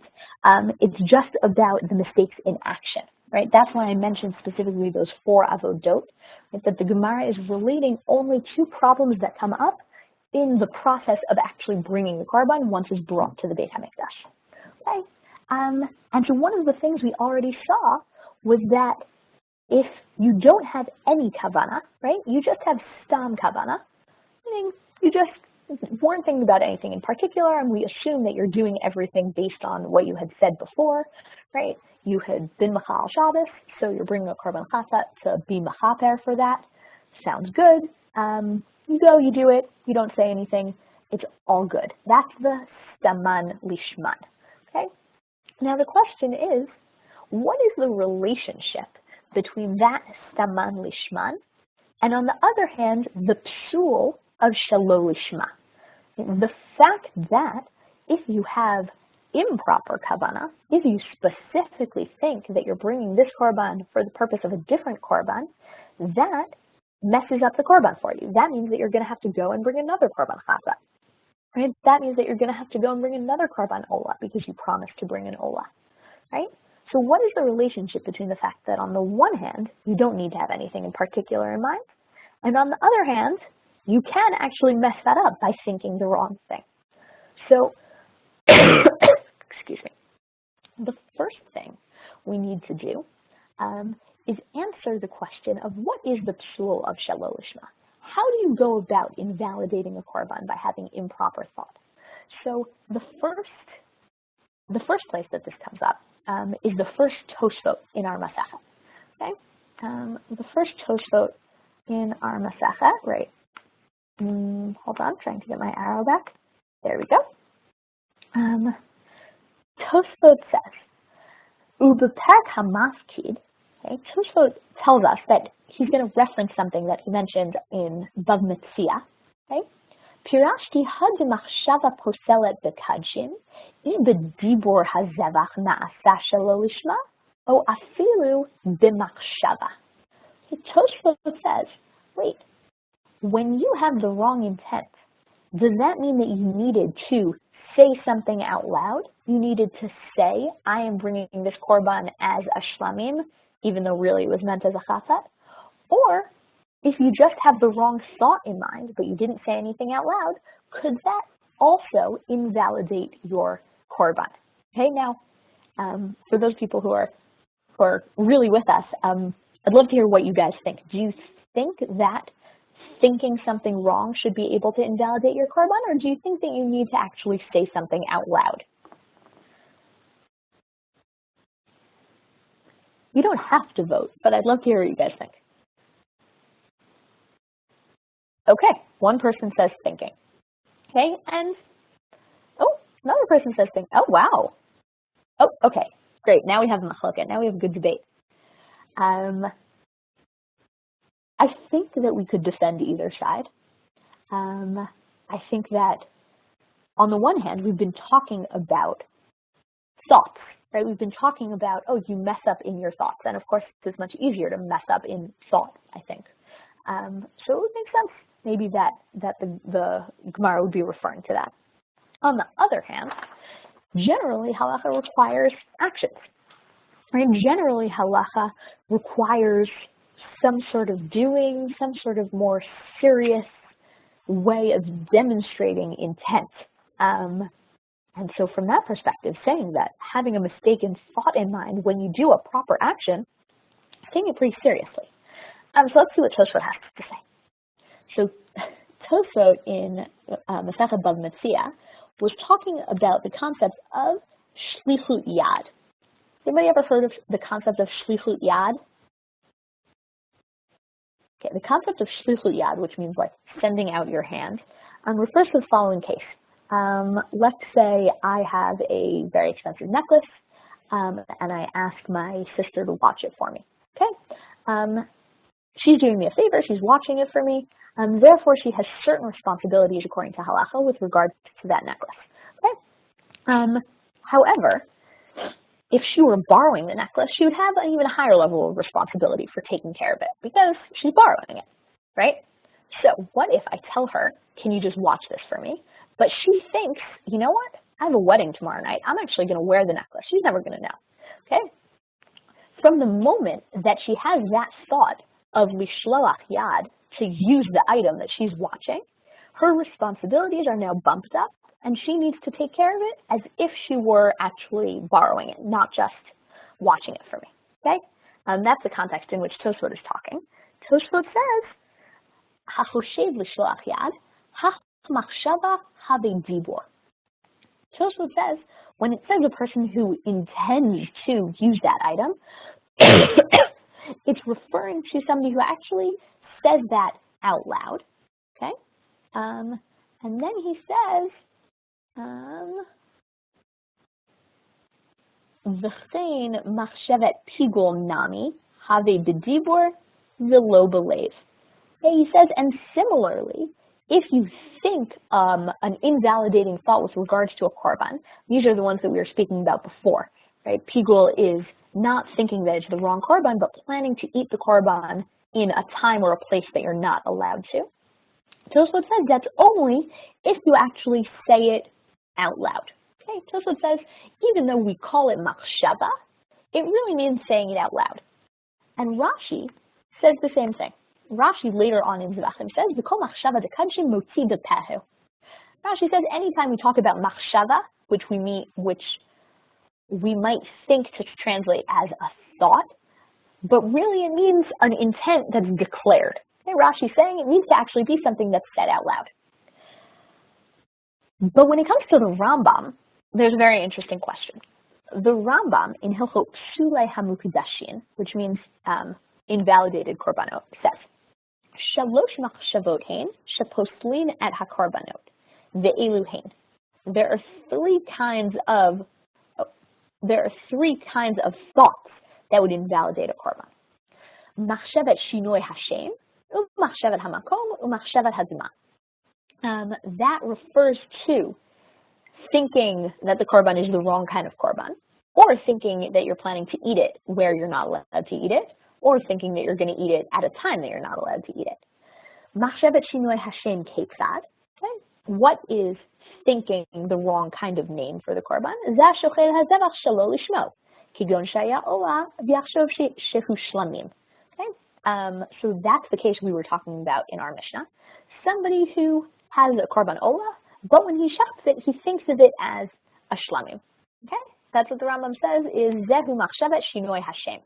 It's just about the mistakes in action, right? That's why I mentioned specifically those 4 avodot, right? That the Gemara is relating only 2 problems that come up in the process of actually bringing the korban once it's brought to the Beit HaMikdash. Okay? And so one of the things we already saw was that if you don't have any kavana, right, you just have stam kavana, meaning you just weren't thinking about anything in particular, and we assume that you're doing everything based on what you had said before, right? You had been machal Shabbos, so you're bringing a korban chatat to be mechaper for that. Sounds good. You go, you do it, you don't say anything, it's all good. That's the staman lishman, okay? Now the question is, what is the relationship between that staman lishman and on the other hand, the psul of shelo lishma? The fact that if you have improper kavana, if you specifically think that you're bringing this korban for the purpose of a different korban, that messes up the korban for you. That means that you're going to have to go and bring another korban chatat. Right? That means that you're going to have to go and bring another korban olah because you promised to bring an olah. Right? So what is the relationship between the fact that on the one hand, you don't need to have anything in particular in mind, and on the other hand, you can actually mess that up by thinking the wrong thing? So, excuse me, the first thing we need to do is answer the question of what is the psul of shelo lishma? How do you go about invalidating a korban by having improper thought? So the first place that this comes up is the first Tosfot in our Masechet. Okay, the first Tosfot in our Masechet, right? Hold on, trying to get my arrow back. There we go. Tosfot says, "Ubeperk hamafkid." Okay, Tosfot tells us that he's going to reference something that he mentioned in Bav Metzia. Okay, Pirashti had machshava poselet bekadshin, ibedibor hazevach naasa shelo lishma, o afilu b'machshava. Tosfot says, wait, when you have the wrong intent, does that mean that you needed to say something out loud? You needed to say, I am bringing this korban as a shlamim, even though really it was meant as a chatat? Or if you just have the wrong thought in mind, but you didn't say anything out loud, could that also invalidate your korban? Okay, now, for those people who are really with us, I'd love to hear what you guys think. Do you think that thinking something wrong should be able to invalidate your korban, or do you think that you need to actually say something out loud? You don't have to vote, but I'd love to hear what you guys think. Okay, one person says thinking. Okay, and oh, another person says thinking. Oh, wow. Oh, okay, great. Now we have a machloket. Now we have a good debate. I think that we could defend either side. I think that on the one hand, we've been talking about thoughts, right? We've been talking about, oh, you mess up in your thoughts. And of course, it's much easier to mess up in thought, I think. So it would make sense maybe that the Gemara would be referring to that. On the other hand, generally, halacha requires actions. Right? Generally, halacha requires some sort of doing, some sort of more serious way of demonstrating intent. And so from that perspective, saying that having a mistaken thought in mind when you do a proper action, taking it pretty seriously. So let's see what Tosfot has to say. So Tosfot in Masechet Bav Metzia was talking about the concept of shlichut yad. Anybody ever heard of the concept of shlichut yad? Okay, the concept of shlichut yad, which means like sending out your hand, refers to the following case. Let's say I have a very expensive necklace, and I ask my sister to watch it for me. Okay, she's doing me a favor. She's watching it for me. Therefore, she has certain responsibilities according to halacha with regard to that necklace. Okay. However, if she were borrowing the necklace, she would have an even higher level of responsibility for taking care of it because she's borrowing it, right? So what if I tell her, can you just watch this for me? But she thinks, you know what? I have a wedding tomorrow night. I'm actually going to wear the necklace. She's never going to know, okay? From the moment that she has that thought of lishloach yad, to use the item that she's watching, her responsibilities are now bumped up, and she needs to take care of it as if she were actually borrowing it, not just watching it for me, okay? That's the context in which Tosfot is talking. Tosfot says, "Hachoshev l'shloach yad, ha'machshava habe dibor." Tosfot says, when it says a person who intends to use that item, it's referring to somebody who actually says that out loud, okay? And then he says, "V'chein machshavet pigul nami have bedibur v'lo belev." Okay, he says, and similarly, if you think an invalidating thought with regards to a korban, these are the ones that we were speaking about before, right? Pigul is not thinking that it's the wrong korban, but planning to eat the korban in a time or a place that you're not allowed to. Tosfot says that's only if you actually say it out loud. Okay, Tosfot says even though we call it machshava, it really means saying it out loud. And Rashi says the same thing. Rashi later on in Zevachim says, "V'kol machshava dekadshim motzi bepehu." Rashi says anytime we talk about machshava, which we might think to translate as a thought, but really it means an intent that's declared. Okay, Rashi's saying it needs to actually be something that's said out loud. But when it comes to the Rambam, there's a very interesting question. The Rambam in Hilchot Psulei HaMukudashin, which means invalidated korbanot, says, "Shalosh machshavot hein sheposlin et hakorbanot ve'elu hein." There are three kinds of thoughts that would invalidate a korban. Machshavet shinoi Hashem, umachshavet hamakom, umachshavet hazman. That refers to thinking that the korban is the wrong kind of korban, or thinking that you're planning to eat it where you're not allowed to eat it, or thinking that you're going to eat it at a time that you're not allowed to eat it. Machshavet shinoi Hashem ketzad. Okay, what is thinking the wrong kind of name for the korban? Zeh shochel hazevach shelo lishmo, kigon shaya ola v'yachshov shehu shlamim. Okay, so that's the case we were talking about in our Mishnah. Somebody who has a korban ola, but when he shechts it, he thinks of it as a shlamim. Okay, that's what the Rambam says is zehu machshavet shinoi Hashem.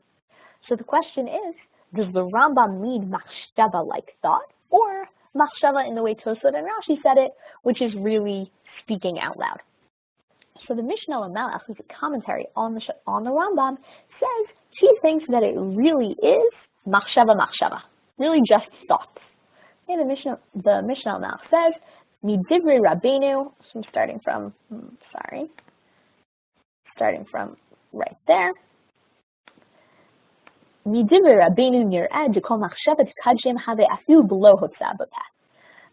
So the question is, does the Rambam mean machshava like thought, or machshava in the way Tosfot and Rashi said it, which is really speaking out loud? So the Mishna Lamelech, who's a commentary on the Rambam, says she thinks that it really is machshava, really just thoughts. Okay, the Mishna Lamelech says, Midivri Rabbeinu, so I'm starting from right there. Midivri Rabbeinu nir'ad dekol machshavet kadshim have afilu below hotzah b'peh.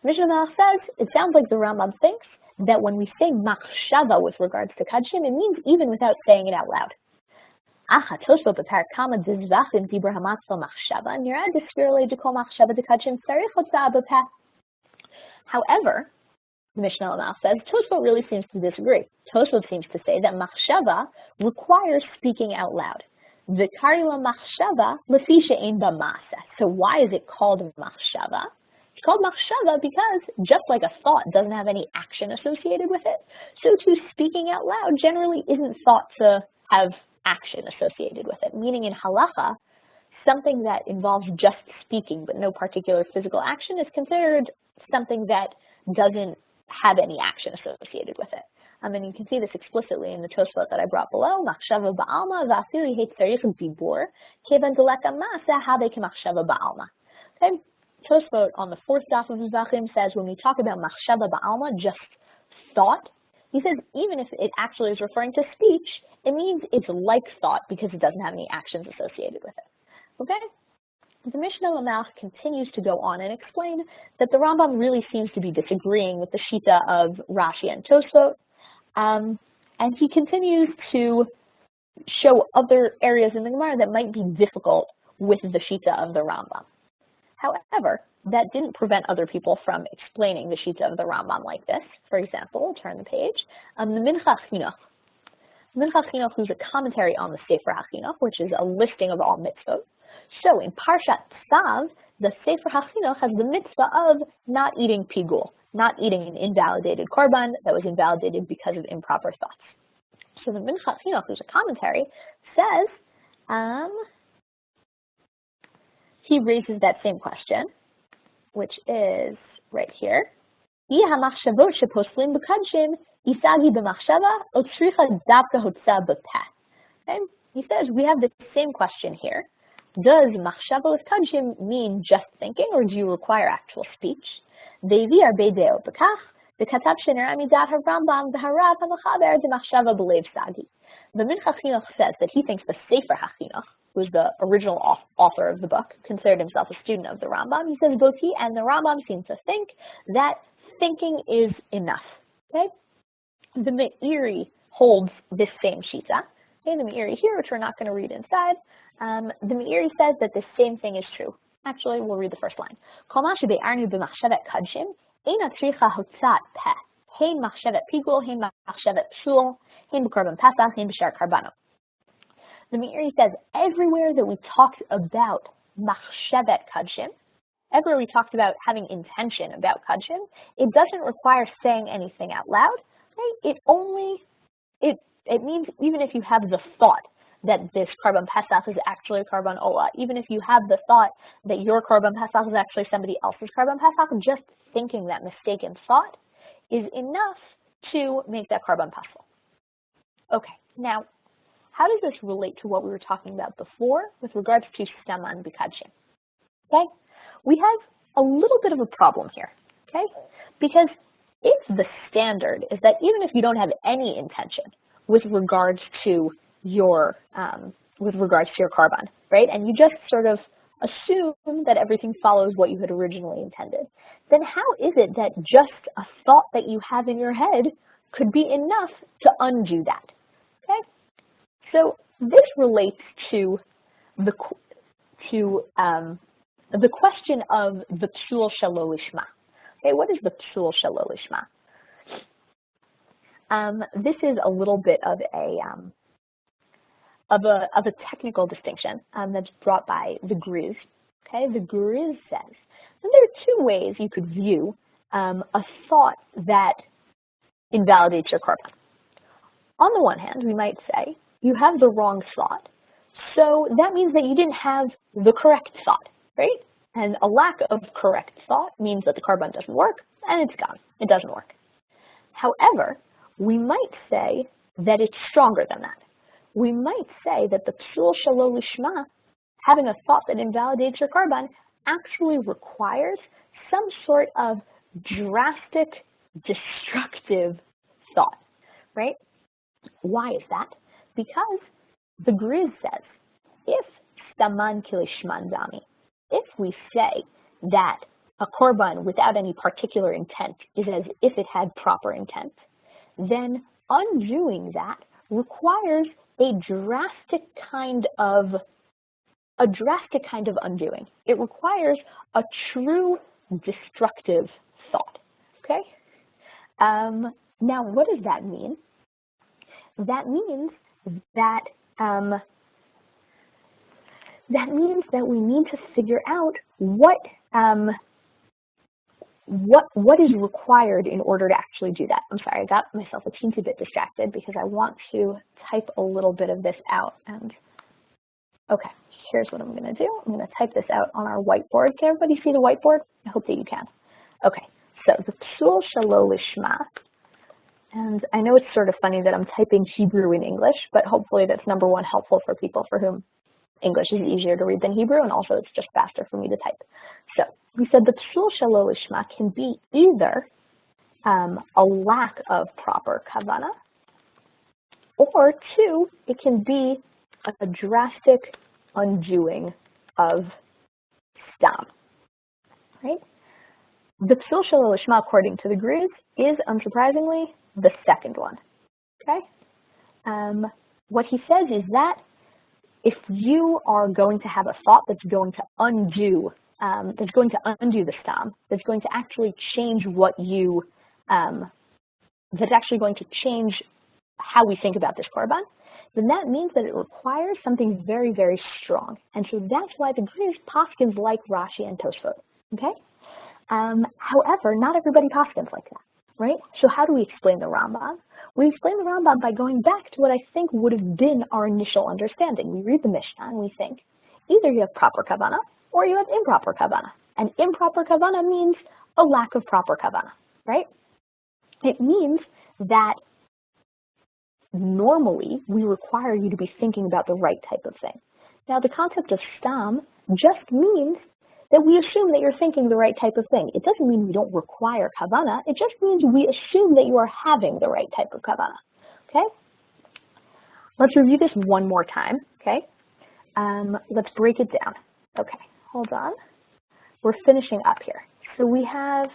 Mishnah Malach says it sounds like the Rambam thinks that when we say machshava with regards to kadshim, it means even without saying it out loud. Aha Tosfot b'parak kama Zevachim dibur hamatzal machshava nir'ad despirle dekol machshava dekadshim tzarich hotzah b'peh. However, the Mishnah Lamelech says Tosfot really seems to disagree. Tosfot seems to say that machshava requires speaking out loud. V'kari la machshava lefi she'ein ba ma'aseh. So why is it called machshava? It's called machshava because just like a thought doesn't have any action associated with it, so too speaking out loud generally isn't thought to have action associated with it. Meaning in halacha, something that involves just speaking but no particular physical action is considered something that doesn't have any action associated with it. And you can see this explicitly in the Tosfot that I brought below. Machshava ba'alma v'afili heitzarich dibur kevan deleka ma'aseh habe k'machshava ba'alma. Okay, Tosfot on the fourth daf of Zevachim says when we talk about machshava ba'alma, just thought, he says even if it actually is referring to speech, it means it's like thought because it doesn't have any actions associated with it. Okay. The Mishnah Lamelech continues to go on and explain that the Rambam really seems to be disagreeing with the Shita of Rashi and Tosfot, and he continues to show other areas in the Gemara that might be difficult with the Shita of the Rambam. However, that didn't prevent other people from explaining the Shita of the Rambam like this. For example, we'll turn the page. The Mincha Chinuch, who's a commentary on the Sefer HaChinuch, which is a listing of all mitzvot. So in Parshat Tzav, the Sefer HaChinuch has the mitzvah of not eating pigul, not eating an invalidated korban that was invalidated because of improper thoughts. So the Mincha Chinuch, who's a commentary, says, he raises that same question, which is right here. He says we have the same question here. Does machshava with kadshim mean just thinking, or do you require actual speech? The Mincha Chinuch says that he thinks the Sefer HaChinuch, who is the original author of the book, considered himself a student of the Rambam. He says both he and the Rambam seem to think that thinking is enough. Okay? The Meiri holds this same shita. Okay, the Meiri here, which we're not going to read inside, the Meiri says that the same thing is true. Actually, we'll read the first line. Kol ma shebe'arnu b'machshavet kadshim, eina tzricha hotzat peh, hein machshavet pigul, hein machshavet psul, hein b'korban pasach, hein b'shar karbano. The Meiri says everywhere that we talked about machshevet kadshim, everywhere we talked about having intention about kadshim, it doesn't require saying anything out loud. Right? It means even if you have the thought that this Korban Pesach is actually a Korban Olah, even if you have the thought that your Korban Pesach is actually somebody else's Korban Pesach, just thinking that mistaken thought is enough to make that Korban Pesach. Okay, now, how does this relate to what we were talking about before with regards to Staman B'Kadshim? Okay, we have a little bit of a problem here, okay? Because if the standard is that even if you don't have any intention with regards to your Korban, right, and you just sort of assume that everything follows what you had originally intended, then how is it that just a thought that you have in your head could be enough to undo that? Okay, so this relates to the question of the psul shelo lishma. Okay, what is the psul shelo lishma? This is a little bit of a technical distinction that's brought by the Griz. Okay, the Griz says that there are two ways you could view a thought that invalidates your korban. On the one hand, we might say you have the wrong thought, so that means that you didn't have the correct thought, right? And a lack of correct thought means that the korban doesn't work and it's gone. It doesn't work. However, we might say that it's stronger than that. We might say that the psul shelo lishma, having a thought that invalidates your korban, actually requires some sort of drastic, destructive thought, right? Why is that? Because the Griz says, if staman kilishman dami, if we say that a korban without any particular intent is as if it had proper intent, then undoing that requires a drastic kind of undoing. It requires a true destructive thought. Okay? Now, what does that mean? That means that we need to figure out what is required in order to actually do that. I'm sorry, I got myself a teensy bit distracted because I want to type a little bit of this out. And okay, here's what I'm going to do. I'm going to type this out on our whiteboard. Can everybody see the whiteboard? I hope that you can. Okay, so the psul shelo lishma. And I know it's sort of funny that I'm typing Hebrew in English, but hopefully that's number one, helpful for people for whom English is easier to read than Hebrew, and also it's just faster for me to type. So we said the psul shelo lishma can be either a lack of proper kavanah, or two, it can be a drastic undoing of stam, right? The psul shelo lishma, according to the Griz, is unsurprisingly the second one, okay? What he says is that if you are going to have a thought that's going to undo the stam, that's going to actually change what you, that's actually going to change how we think about this korban, then that means that it requires something very, very strong. And so that's why the Griz paskins like Rashi and Tosfot, okay? However, not everybody paskins like that, right? So how do we explain the Rambam? We explain the Rambam by going back to what I think would have been our initial understanding. We read the Mishna and we think either you have proper kavanah or you have improper kavanah. And improper kavanah means a lack of proper kavanah, right? It means that normally we require you to be thinking about the right type of thing. Now the concept of stam just means that we assume that you're thinking the right type of thing. It doesn't mean we don't require kavanah. It just means we assume that you are having the right type of kavanah. Okay? Let's review this one more time. Okay? Let's break it down. Okay, hold on. We're finishing up here. So we have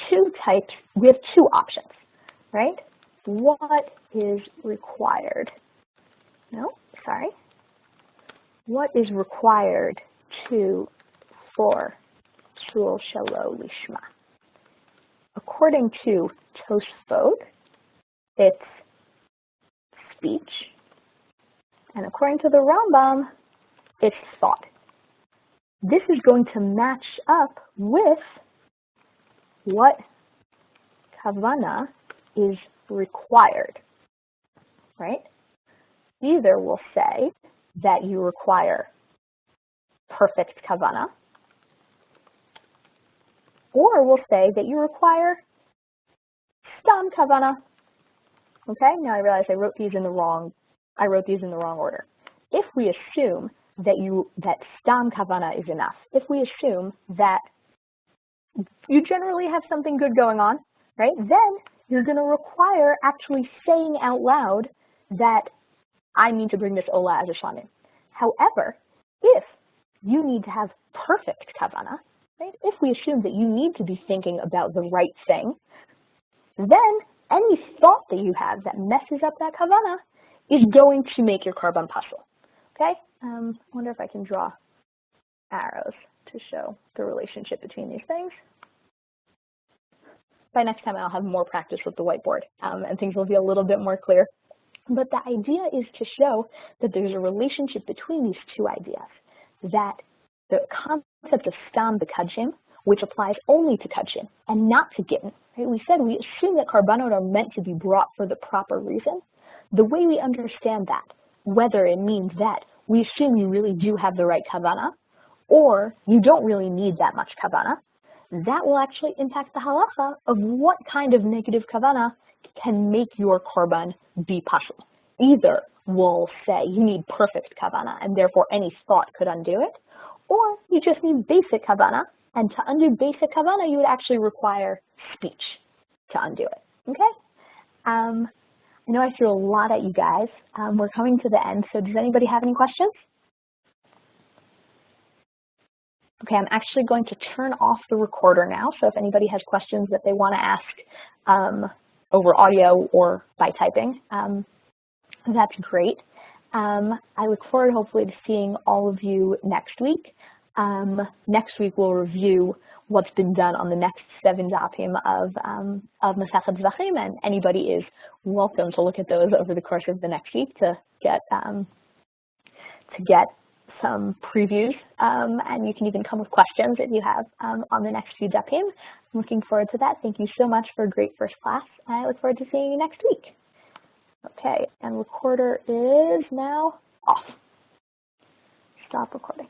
two types. We have two options, right? What is required? No, sorry. What is required for psul shelo lishma? According to Tosfot, it's speech, And according to the Rambam, it's thought. This is going to match up with what kavana is required, right? Either we'll say that you require perfect kavana, or we'll say that you require stam kavana. Okay, now I realize I wrote these in the wrong order. If we assume that stam kavana is enough, if we assume that you generally have something good going on, right, then you're going to require actually saying out loud that I need to bring this ola as a shlamim. However, if you need to have perfect kavana, right, if we assume that you need to be thinking about the right thing, then any thought that you have that messes up that kavana is going to make your korban pasul. Okay? I wonder if I can draw arrows to show the relationship between these things. By next time, I'll have more practice with the whiteboard, and things will be a little bit more clear. But the idea is to show that there's a relationship between these two ideas, that the concept of stam b'kadshim, which applies only to kadshim and not to gittin. Right? We said we assume that karbanot are meant to be brought for the proper reason. The way we understand that, whether it means that we assume you really do have the right kavana, or you don't really need that much kavana, that will actually impact the halacha of what kind of negative kavana can make your korban be pasul. Either we'll say you need perfect kavana and therefore any thought could undo it, or you just need basic kavana, and to undo basic kavana you would actually require speech to undo it. Okay? I know I threw a lot at you guys. We're coming to the end, so does anybody have any questions? Okay, I'm actually going to turn off the recorder now, so if anybody has questions that they want to ask over audio or by typing, that's great. I look forward hopefully to seeing all of you next week. Next week we'll review what's been done on the next 7 Zevachim of Masechet Zevachim, and anybody is welcome to look at those over the course of the next week to get some previews, and you can even come with questions if you have on the next few Zevachim. I'm looking forward to that. Thank you so much for a great first class, and I look forward to seeing you next week. Okay, and recorder is now off. Stop recording.